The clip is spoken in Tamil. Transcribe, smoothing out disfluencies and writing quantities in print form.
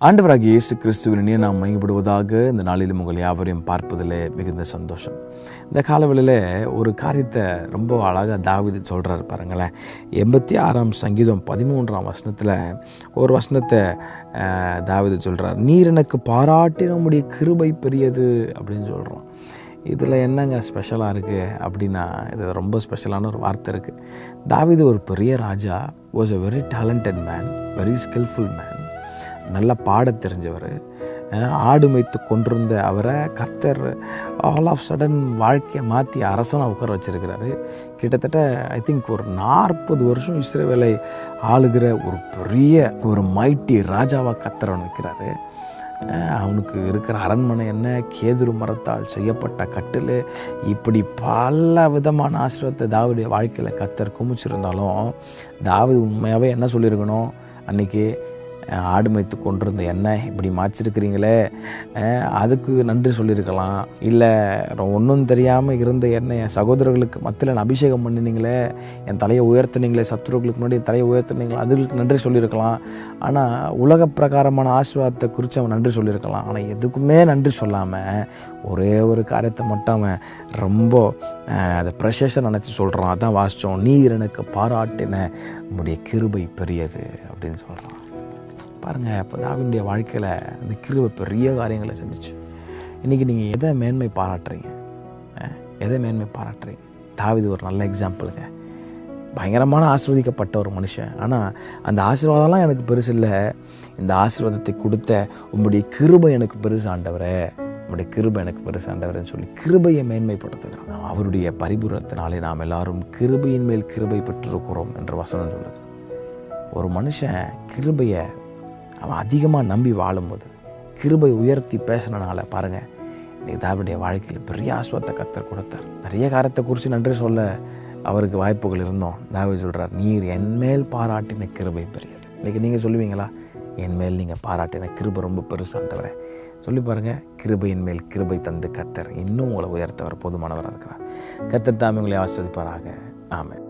ஆண்டவராகிய இயேசு கிறிஸ்துவின் இனிய நாம் மகிமைப்படுவதாக இந்த நாளிலும் உங்கள் யாவரையும் பார்ப்பதில் மிகுந்த சந்தோஷம். இந்த காலவெளியில் ஒரு காரியத்தை ரொம்ப அழகாக தாவீது சொல்கிறார் பாருங்களேன். 86ஆம் சங்கீதம் 13ஆம் வசனத்தில் ஒரு வசனத்தை தாவீது சொல்கிறார். நீர் எனக்கு பாராட்டின உம்முடைய கிருபை பெரியது அப்படின்னு சொல்கிறோம். இதில் என்னங்க ஸ்பெஷலாக இருக்குது அப்படின்னா, இது ரொம்ப ஸ்பெஷலான ஒரு வார்த்தை இருக்குது. தாவீது ஒரு பெரிய ராஜா, was a very talented man, very skillful man, நல்லா பாட தெரிஞ்சவர். ஆடு மேய்த்து கொண்டிருந்த அவரை கர்த்தர் ஆல் ஆஃப் சடன் வாழ்க்கையை மாற்றி அரசனாக உட்கார வச்சிருக்கிறாரு. கிட்டத்தட்ட ஐ திங்க் ஒரு 40 வருஷம் இஸ்ரவேலை ஆளுகிற ஒரு பெரிய ஒரு மைட்டி ராஜாவாக கர்த்தர் அவன் வைக்கிறாரு. அவனுக்கு இருக்கிற அரண்மனை என்ன, கேதுரு மரத்தால் செய்யப்பட்ட கட்டில், இப்படி பல விதமான ஆசீர்வாதத்தை தாவீதுடைய வாழ்க்கையில் கர்த்தர் குமிச்சிருந்தாலும் தாவீது உண்மையாகவே என்ன சொல்லியிருக்கணும்? அன்றைக்கி ஆடு மேய்த்து கொண்டிருந்த எண்ணெய் இப்படி மாய்ச்சிருக்கிறீங்களே, அதுக்கு நன்றி சொல்லியிருக்கலாம். இல்லை ஒன்றும் தெரியாமல் இருந்த எண்ணெய் என் சகோதரர்களுக்கு மத்தியில் நான் அபிஷேகம் பண்ணினீங்களே, என் தலையை உயர்த்தினீங்களே, சத்துருக்களுக்கு முன்னாடி தலையை உயர்த்தினீங்களே, அதுக்கு நன்றி சொல்லியிருக்கலாம். ஆனால் உலக பிரகாரமான ஆசீர்வாதத்தை குறித்து அவன் நன்றி சொல்லியிருக்கலாம். ஆனால் எதுக்குமே நன்றி சொல்லாமல் ஒரே ஒரு காரியத்தை மட்டும் அவன் ரொம்ப அதை ப்ரெஷஸை நினச்சி சொல்கிறான். அதான் வாசித்தோம், நீர் எனக்கு பாராட்டின உம்முடைய கிருபை பெரியது அப்படின்னு சொல்கிறான். பாருங்கள், இப்போ தாவீதுடைய வாழ்க்கையில் அந்த கிருபை பெரிய காரியங்களை செஞ்சிச்சு. இன்றைக்கி நீங்கள் எதை மேன்மை பாராட்டுறீங்க? எதை மேன்மை பாராட்டுறீங்க? தாவீது ஒரு நல்ல எக்ஸாம்பிளுங்க. பயங்கரமான ஆசீர்வதிக்கப்பட்ட ஒரு மனுஷன். ஆனால் அந்த ஆசீர்வாதம்லாம் எனக்கு பெருசு இல்லை, இந்த ஆசீர்வாதத்தை கொடுத்த உம்முடைய கிருபை எனக்கு பெருசு ஆண்டவரே, உம்முடைய கிருபை எனக்கு பெருசு ஆண்டவரேன்னு சொல்லி கிருபையை மேன்மைப்படுத்துகிறாங்க. அவருடைய பரிபூரணத்தினாலே நாம் எல்லாரும் கிருபையின் மேல் கிருபை பெற்றிருக்கிறோம் என்று வசனம் சொல்லுது. ஒரு மனுஷன் கிருபையை அவன் அதிகமாக நம்பி வாழும்போது, கிருபை உயர்த்தி பேசினால பாருங்கள், இன்றைக்கி தாவீதுடைய வாழ்க்கையில் பெரிய ஆசீர்வாதத்தை கர்த்தர் கொடுத்தார். நிறைய காரியத்தை குறித்து நன்றி சொல்ல அவருக்கு வாய்ப்புகள் இருந்தோம். தாவீது சொல்கிறார், நீர் என்மேல் பாராட்டின கிருபை பெரியது. இன்றைக்கி நீங்கள் சொல்லுவீங்களா, என்மேல் நீங்கள் பாராட்டின கிருபை ரொம்ப பெருசாண்டவரே? சொல்லி பாருங்கள். கிருபையின் மேல் கிருபை தந்து கர்த்தர் இன்னும் உங்களை உயர்த்தவர் போதுமானவராக இருக்கிறார். கர்த்தர் தாமே உங்களை ஆசீர்வதிப்பாராக. ஆமென்.